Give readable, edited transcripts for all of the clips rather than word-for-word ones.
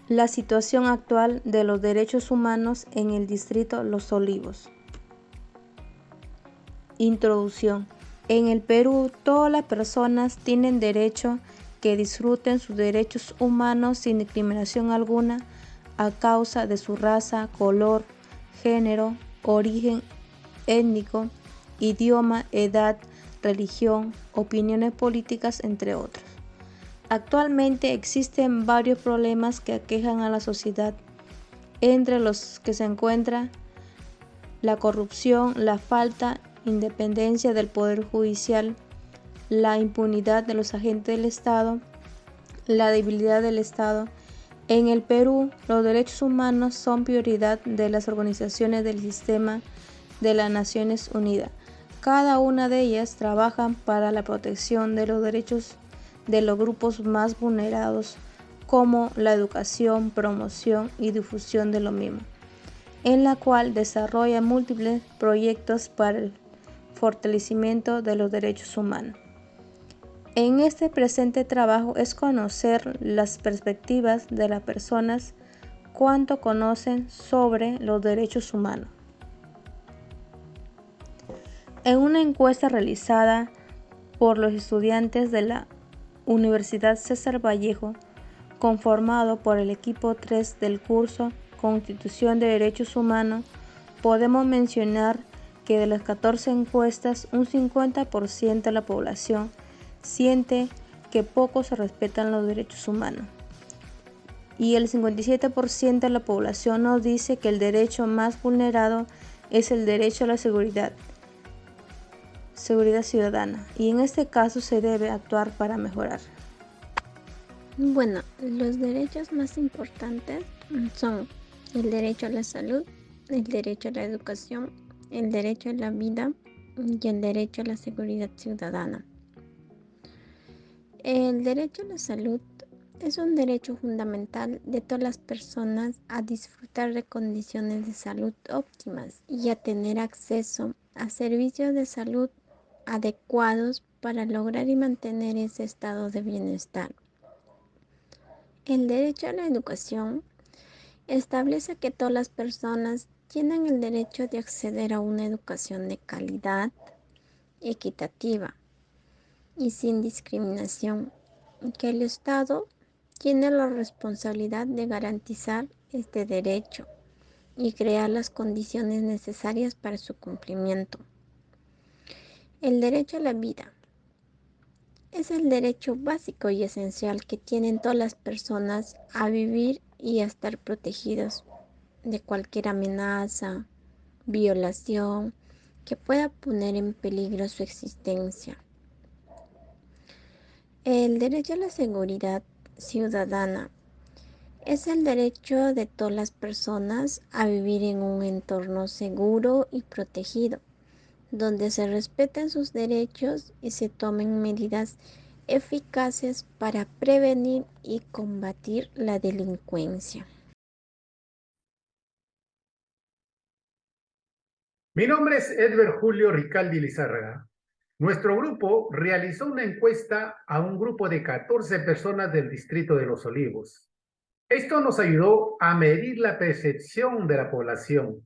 La situación actual de los derechos humanos en el distrito Los Olivos. Introducción. En el Perú, todas las personas tienen derecho que disfruten sus derechos humanos sin discriminación alguna a causa de su raza, color, género, origen étnico, idioma, edad, religión, opiniones políticas, entre otros. Actualmente existen varios problemas que aquejan a la sociedad, entre los que se encuentra la corrupción, la falta de independencia del Poder Judicial, la impunidad de los agentes del Estado, la debilidad del Estado. En el Perú, los derechos humanos son prioridad de las organizaciones del sistema de las Naciones Unidas. Cada una de ellas trabaja para la protección de los derechos de los grupos más vulnerados, como la educación, promoción y difusión de lo mismo, en la cual desarrolla múltiples proyectos para el fortalecimiento de los derechos humanos. En este presente trabajo es conocer las perspectivas de las personas cuánto conocen sobre los derechos humanos. En una encuesta realizada por los estudiantes de la Universidad César Vallejo, conformado por el equipo 3 del curso Constitución de Derechos Humanos, podemos mencionar que de las 14 encuestas, un 50% de la población siente que poco se respetan los derechos humanos, y el 57% de la población nos dice que el derecho más vulnerado es el derecho a la seguridad ciudadana, y en este caso se debe actuar para mejorar. Bueno, los derechos más importantes son el derecho a la salud, el derecho a la educación, el derecho a la vida y el derecho a la seguridad ciudadana. El derecho a la salud es un derecho fundamental de todas las personas a disfrutar de condiciones de salud óptimas y a tener acceso a servicios de salud adecuados para lograr y mantener ese estado de bienestar. El derecho a la educación establece que todas las personas tienen el derecho de acceder a una educación de calidad, equitativa y sin discriminación, que el Estado tiene la responsabilidad de garantizar este derecho y crear las condiciones necesarias para su cumplimiento. El derecho a la vida es el derecho básico y esencial que tienen todas las personas a vivir y a estar protegidos de cualquier amenaza, violación que pueda poner en peligro su existencia. El derecho a la seguridad ciudadana es el derecho de todas las personas a vivir en un entorno seguro y protegido, donde se respeten sus derechos y se tomen medidas eficaces para prevenir y combatir la delincuencia. Mi nombre es Edver Julio Ricaldi Lizárraga. Nuestro grupo realizó una encuesta a un grupo de 14 personas del distrito de Los Olivos. Esto nos ayudó a medir la percepción de la población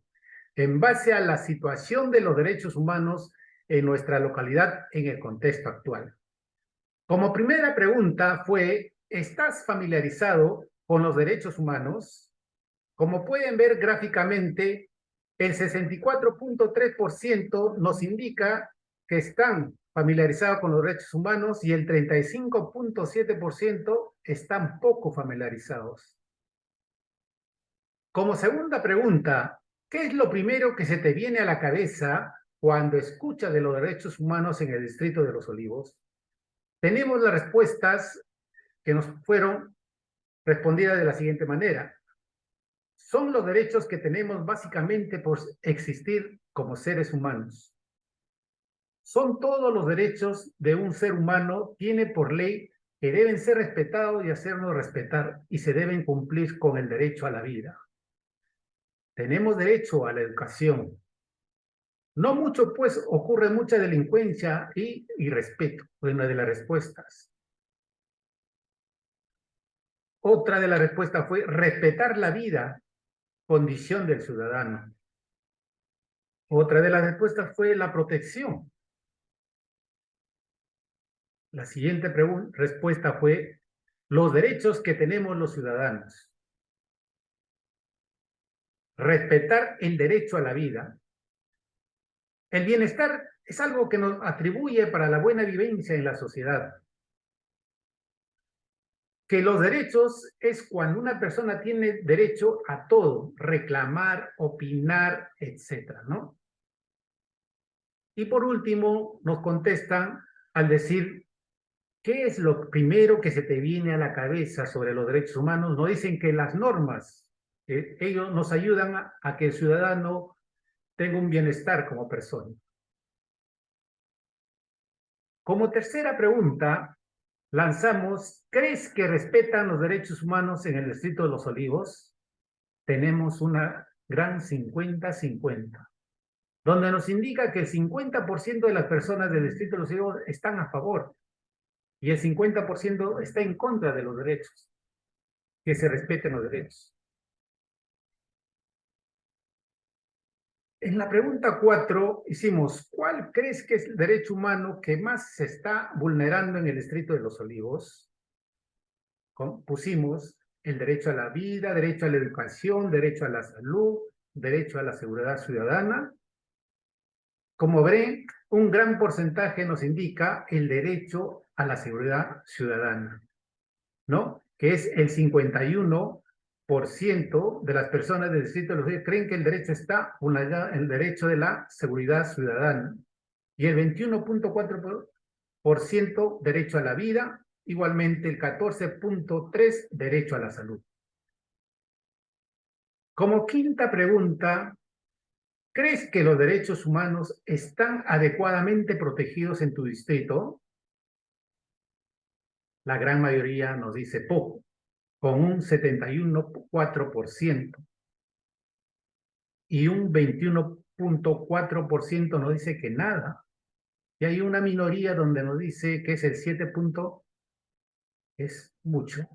en base a la situación de los derechos humanos en nuestra localidad en el contexto actual. Como primera pregunta fue, ¿estás familiarizado con los derechos humanos? Como pueden ver gráficamente, el 64.3% nos indica que están familiarizados con los derechos humanos y el 35.7% están poco familiarizados. Como segunda pregunta, ¿qué es lo primero que se te viene a la cabeza cuando escuchas de los derechos humanos en el distrito de Los Olivos? Tenemos las respuestas que nos fueron respondidas de la siguiente manera. Son los derechos que tenemos básicamente por existir como seres humanos. Son todos los derechos de un ser humano, tiene por ley que deben ser respetados y hacernos respetar y se deben cumplir con el derecho a la vida. Tenemos derecho a la educación. No mucho, pues, ocurre mucha delincuencia y irrespeto, fue una de las respuestas. Otra de las respuestas fue respetar la vida, condición del ciudadano. Otra de las respuestas fue la protección. La siguiente respuesta fue los derechos que tenemos los ciudadanos. Respetar el derecho a la vida. El bienestar es algo que nos atribuye para la buena vivencia en la sociedad. Que los derechos es cuando una persona tiene derecho a todo, reclamar, opinar, etcétera, ¿no? Y por último, nos contestan al decir, ¿qué es lo primero que se te viene a la cabeza sobre los derechos humanos? Nos dicen que las normas, ellos nos ayudan a que el ciudadano tenga un bienestar como persona. Como tercera pregunta, lanzamos, ¿crees que respetan los derechos humanos en el Distrito de Los Olivos? Tenemos una gran 50-50, donde nos indica que el 50% de las personas del Distrito de Los Olivos están a favor y el 50% está en contra de los derechos, que se respeten los derechos. En la pregunta 4 hicimos, ¿cuál crees que es el derecho humano que más se está vulnerando en el Distrito de Los Olivos? Pusimos el derecho a la vida, derecho a la educación, derecho a la salud, derecho a la seguridad ciudadana. Como ven, un gran porcentaje nos indica el derecho a la seguridad ciudadana, ¿no? Que es el 51% de las personas del Distrito de Los Olivos creen que el derecho está vulnerado, el derecho de la seguridad ciudadana. Y el 21.4% derecho a la vida, igualmente el 14.3% derecho a la salud. Como quinta pregunta, ¿crees que los derechos humanos están adecuadamente protegidos en tu distrito? La gran mayoría nos dice poco, con un 71.4%. Y un 21.4% nos dice que nada. Y hay una minoría donde nos dice que es el 7%, es mucho.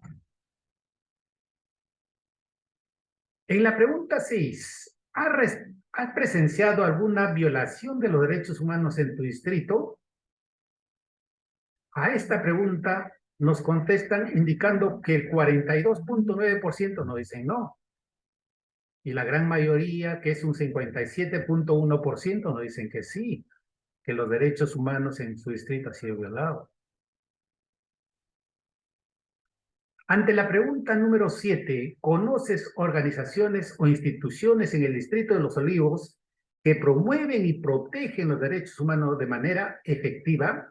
En la pregunta 6, ¿has presenciado alguna violación de los derechos humanos en tu distrito? A esta pregunta nos contestan indicando que el 42.9% nos dicen no. Y la gran mayoría, que es un 57.1%, nos dicen que sí, que los derechos humanos en su distrito han sido violados. Ante la pregunta número 7, ¿conoces organizaciones o instituciones en el Distrito de Los Olivos que promueven y protegen los derechos humanos de manera efectiva?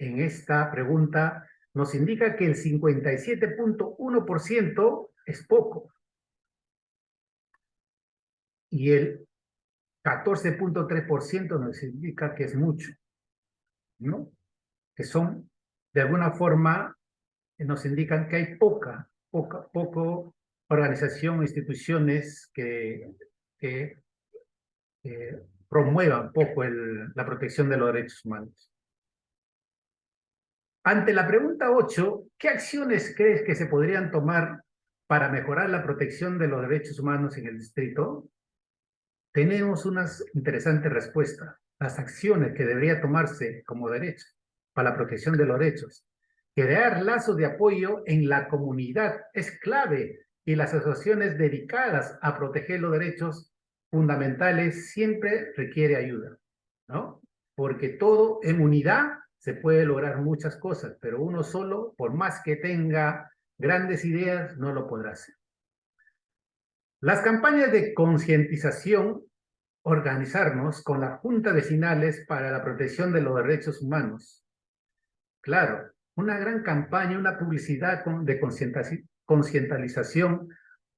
En esta pregunta nos indica que el 57.1% es poco y el 14.3% nos indica que es mucho, ¿no? Que son, de alguna forma, nos indican que hay poca organización o instituciones que promuevan poco la protección de los derechos humanos. Ante la pregunta 8, ¿qué acciones crees que se podrían tomar para mejorar la protección de los derechos humanos en el distrito? Tenemos unas interesantes respuestas. Las acciones que debería tomarse como derecho para la protección de los derechos. Crear lazos de apoyo en la comunidad es clave y las asociaciones dedicadas a proteger los derechos fundamentales siempre requiere ayuda, ¿no? Porque todo en unidad se puede lograr muchas cosas, pero uno solo, por más que tenga grandes ideas, no lo podrá hacer. Las campañas de concientización, organizarnos con las juntas vecinales para la protección de los derechos humanos. Claro, una gran campaña, una publicidad de concientización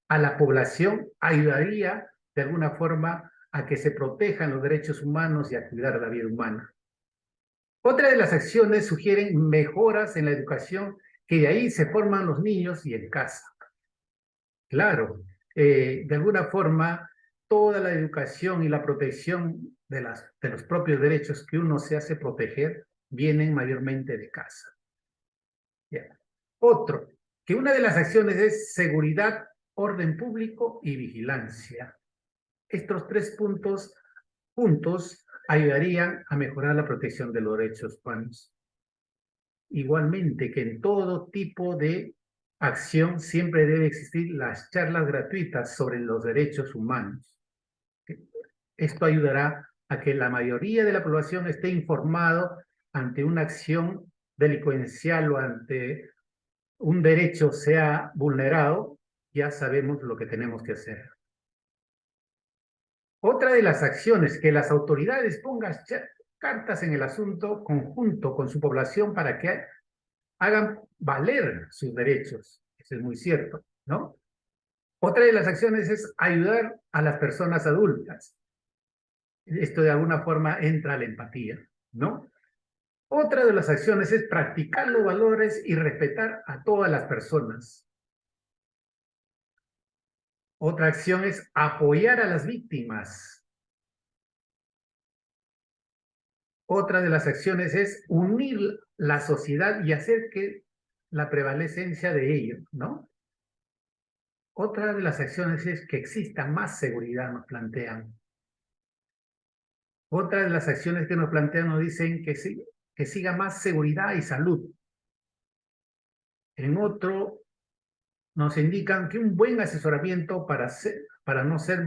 a la población ayudaría de alguna forma a que se protejan los derechos humanos y a cuidar la vida humana. Otra de las acciones sugieren mejoras en la educación, que de ahí se forman los niños y en casa. Claro, de alguna forma, toda la educación y la protección de los propios derechos que uno se hace proteger vienen mayormente de casa. Bien. Otro, que una de las acciones es seguridad, orden público y vigilancia. Estos tres puntos juntos ayudarían a mejorar la protección de los derechos humanos. Igualmente que en todo tipo de acción siempre debe existir las charlas gratuitas sobre los derechos humanos. Esto ayudará a que la mayoría de la población esté informado ante una acción delincuencial o ante un derecho sea vulnerado, ya sabemos lo que tenemos que hacer. Otra de las acciones, que las autoridades pongan cartas en el asunto conjunto con su población para que hagan valer sus derechos. Eso es muy cierto, ¿no? Otra de las acciones es ayudar a las personas adultas. Esto de alguna forma entra a la empatía, ¿no? Otra de las acciones es practicar los valores y respetar a todas las personas. Otra acción es apoyar a las víctimas. Otra de las acciones es unir la sociedad y hacer que la prevalecencia de ello, ¿no? Otra de las acciones es que exista más seguridad, nos plantean. Otra de las acciones que nos plantean nos dicen que siga más seguridad y salud. En otro nos indican que un buen asesoramiento para no ser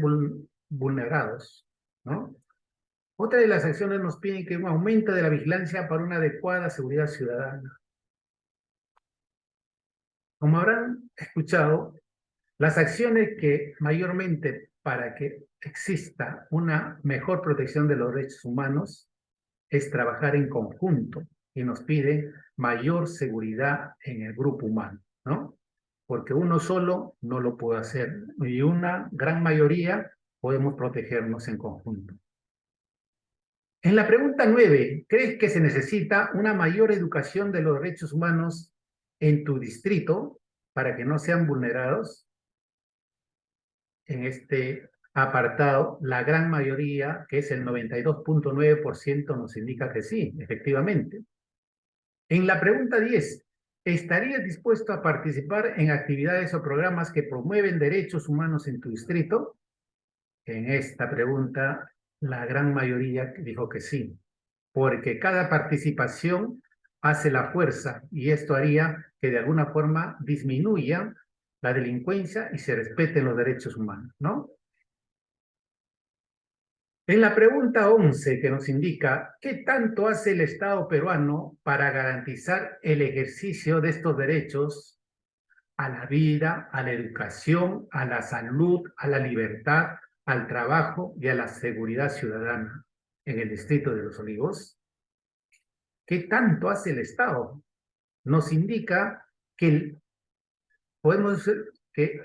vulnerados, ¿no? Otra de las acciones nos piden que un aumento de la vigilancia para una adecuada seguridad ciudadana. Como habrán escuchado, las acciones que mayormente para que exista una mejor protección de los derechos humanos es trabajar en conjunto y nos piden mayor seguridad en el grupo humano, ¿no? Porque uno solo no lo puede hacer y una gran mayoría podemos protegernos en conjunto. En la pregunta 9, ¿crees que se necesita una mayor educación de los derechos humanos en tu distrito para que no sean vulnerados? En este apartado, la gran mayoría, que es el 92.9%, nos indica que sí, efectivamente. En la pregunta 10, ¿estarías dispuesto a participar en actividades o programas que promueven derechos humanos en tu distrito? En esta pregunta, la gran mayoría dijo que sí, porque cada participación hace la fuerza y esto haría que de alguna forma disminuya la delincuencia y se respeten los derechos humanos, ¿no? En la pregunta 11, que nos indica ¿qué tanto hace el Estado peruano para garantizar el ejercicio de estos derechos a la vida, a la educación, a la salud, a la libertad, al trabajo y a la seguridad ciudadana en el Distrito de Los Olivos? ¿Qué tanto hace el Estado? Nos indica que podemos que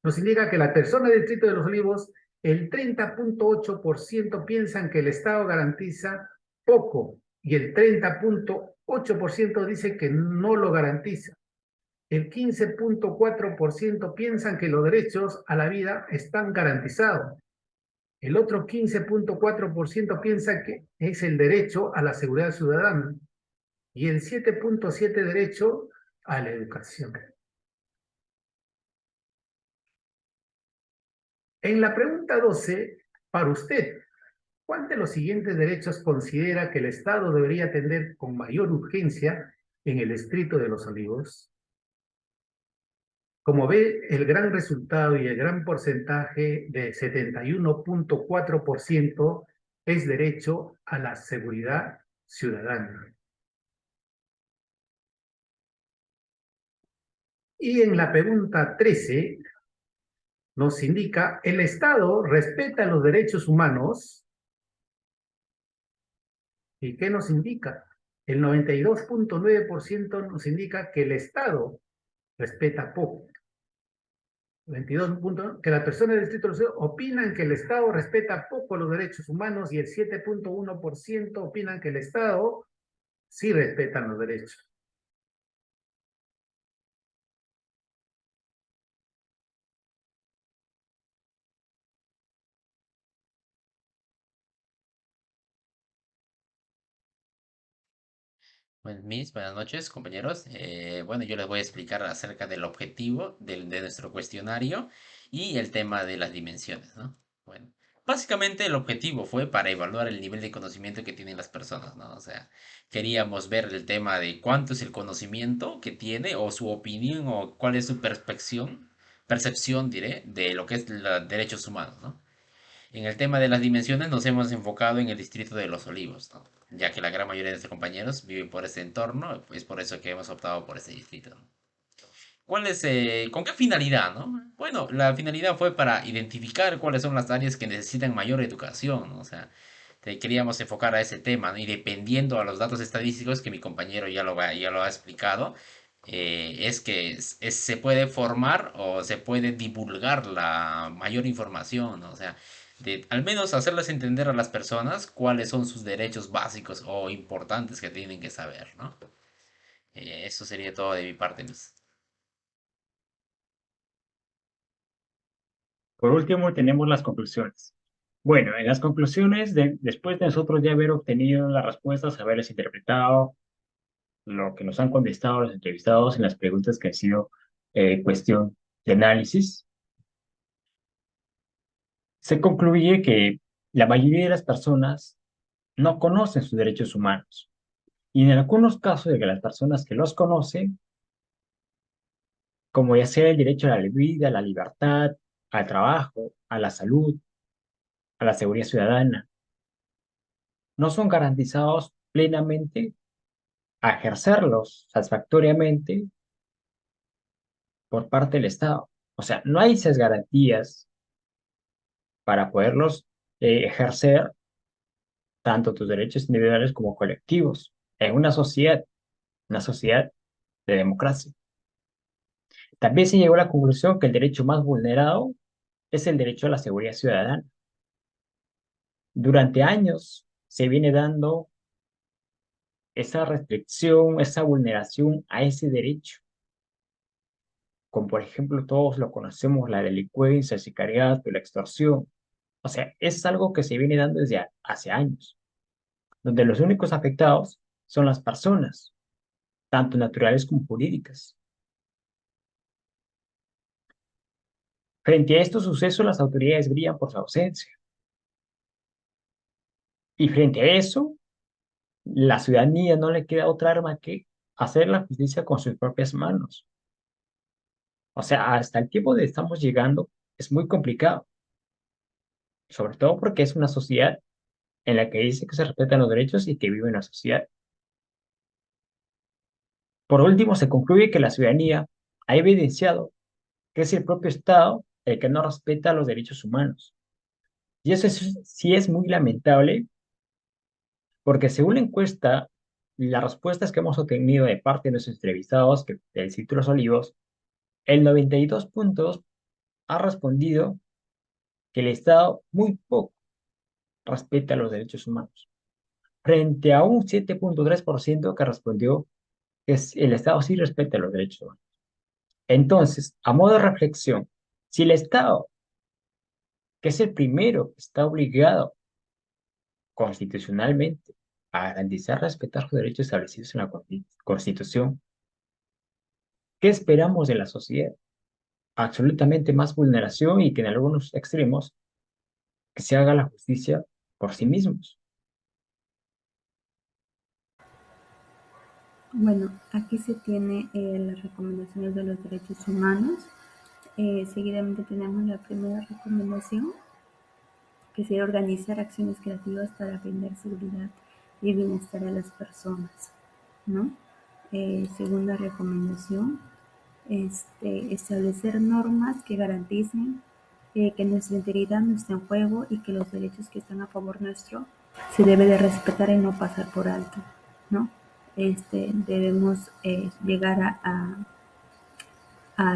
nos indica que la persona del Distrito de Los Olivos, el 30.8% piensan que el Estado garantiza poco y el 30.8% dice que no lo garantiza. El 15.4% piensan que los derechos a la vida están garantizados. El otro 15.4% piensa que es el derecho a la seguridad ciudadana y el 7.7% derecho a la educación. En la pregunta 12, para usted, ¿cuál de los siguientes derechos considera que el Estado debería atender con mayor urgencia en el Distrito de Los Olivos? Como ve, el gran resultado y el gran porcentaje de 71.4% es derecho a la seguridad ciudadana. Y en la pregunta 13 nos indica, ¿el Estado respeta los derechos humanos? ¿Y qué nos indica? El 92.9% nos indica que el Estado respeta poco. 22 que las personas del Distrito de Los Olivos opinan que el Estado respeta poco los derechos humanos y el 7.1% opinan que el Estado sí respeta los derechos. Buenas noches, compañeros. Bueno, yo les voy a explicar acerca del objetivo de nuestro cuestionario y el tema de las dimensiones, ¿no? Bueno, básicamente el objetivo fue para evaluar el nivel de conocimiento que tienen las personas, ¿no? O sea, queríamos ver el tema de cuánto es el conocimiento que tiene o su opinión o cuál es su percepción, diré, de lo que es los derechos humanos, ¿no? En el tema de las dimensiones nos hemos enfocado en el distrito de Los Olivos, ¿no? Ya que la gran mayoría de nuestros compañeros viven por ese entorno, pues por eso que hemos optado por ese distrito. ¿Con qué finalidad, no? Bueno, la finalidad fue para identificar cuáles son las áreas que necesitan mayor educación, ¿no? O sea, queríamos enfocar a ese tema, ¿no? Y dependiendo a los datos estadísticos que mi compañero ya lo ha explicado, es que se puede formar o se puede divulgar la mayor información, ¿no? O sea, al menos hacerles entender a las personas cuáles son sus derechos básicos o importantes que tienen que saber, ¿no? Eso sería todo de mi parte, Luis. Por último, tenemos las conclusiones. Bueno, en las conclusiones, después de nosotros ya haber obtenido las respuestas, haberles interpretado lo que nos han contestado los entrevistados en las preguntas que han sido cuestión de análisis, se concluye que la mayoría de las personas no conocen sus derechos humanos. Y en algunos casos de que las personas que los conocen, como ya sea el derecho a la vida, a la libertad, al trabajo, a la salud, a la seguridad ciudadana, no son garantizados plenamente a ejercerlos satisfactoriamente por parte del Estado. O sea, no hay esas garantías para poderlos ejercer tanto tus derechos individuales como colectivos en una sociedad de democracia. También se llegó a la conclusión que el derecho más vulnerado es el derecho a la seguridad ciudadana. Durante años se viene dando esa restricción, esa vulneración a ese derecho, como por ejemplo todos lo conocemos, la delincuencia, el sicariato, la extorsión. O sea, es algo que se viene dando desde hace años, donde los únicos afectados son las personas, tanto naturales como jurídicas. Frente a estos sucesos, las autoridades brillan por su ausencia. Y frente a eso, la ciudadanía no le queda otra arma que hacer la justicia con sus propias manos. O sea, hasta el tiempo de estamos llegando es muy complicado, sobre todo porque es una sociedad en la que dice que se respetan los derechos y que vive en la sociedad. Por último, se concluye que la ciudadanía ha evidenciado que es el propio Estado el que no respeta los derechos humanos. Y sí es muy lamentable porque según la encuesta, las respuestas que hemos obtenido de parte de nuestros entrevistados del Círculo de los Olivos, el 92.2 ha respondido que el Estado muy poco respeta los derechos humanos, frente a un 7.3% que respondió que el Estado sí respeta los derechos humanos. Entonces, a modo de reflexión, si el Estado, que es el primero que está obligado constitucionalmente a garantizar respetar los derechos establecidos en la Constitución, ¿qué esperamos de la sociedad? Absolutamente más vulneración y que en algunos extremos que se haga la justicia por sí mismos. Bueno, aquí se tiene las recomendaciones de los derechos humanos. Seguidamente tenemos la primera recomendación, que sería organizar acciones creativas para brindar seguridad y bienestar a las personas, ¿no? Segunda recomendación, establecer normas que garanticen que nuestra integridad no esté en juego y que los derechos que están a favor nuestro se debe de respetar y no pasar por alto, ¿no? Debemos llegar a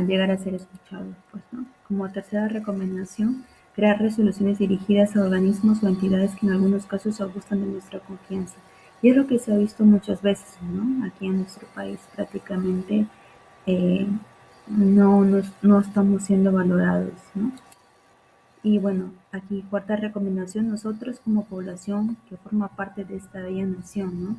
llegar a ser escuchados, pues, ¿no? Como tercera recomendación, crear resoluciones dirigidas a organismos o entidades que en algunos casos gustan de nuestra confianza. Y es lo que se ha visto muchas veces, ¿no? Aquí en nuestro país prácticamente eh, no estamos siendo valorados, ¿no? Y bueno, aquí cuarta recomendación, nosotros como población que forma parte de esta bella nación, ¿no?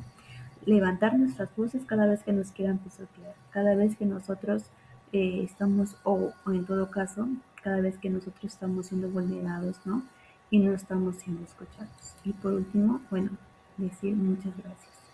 levantar nuestras voces cada vez que nos quieran pisotear, cada vez que nosotros estamos, o en todo caso, cada vez que nosotros estamos siendo vulnerados, ¿no? Y no estamos siendo escuchados. Y por último, bueno, decir muchas gracias.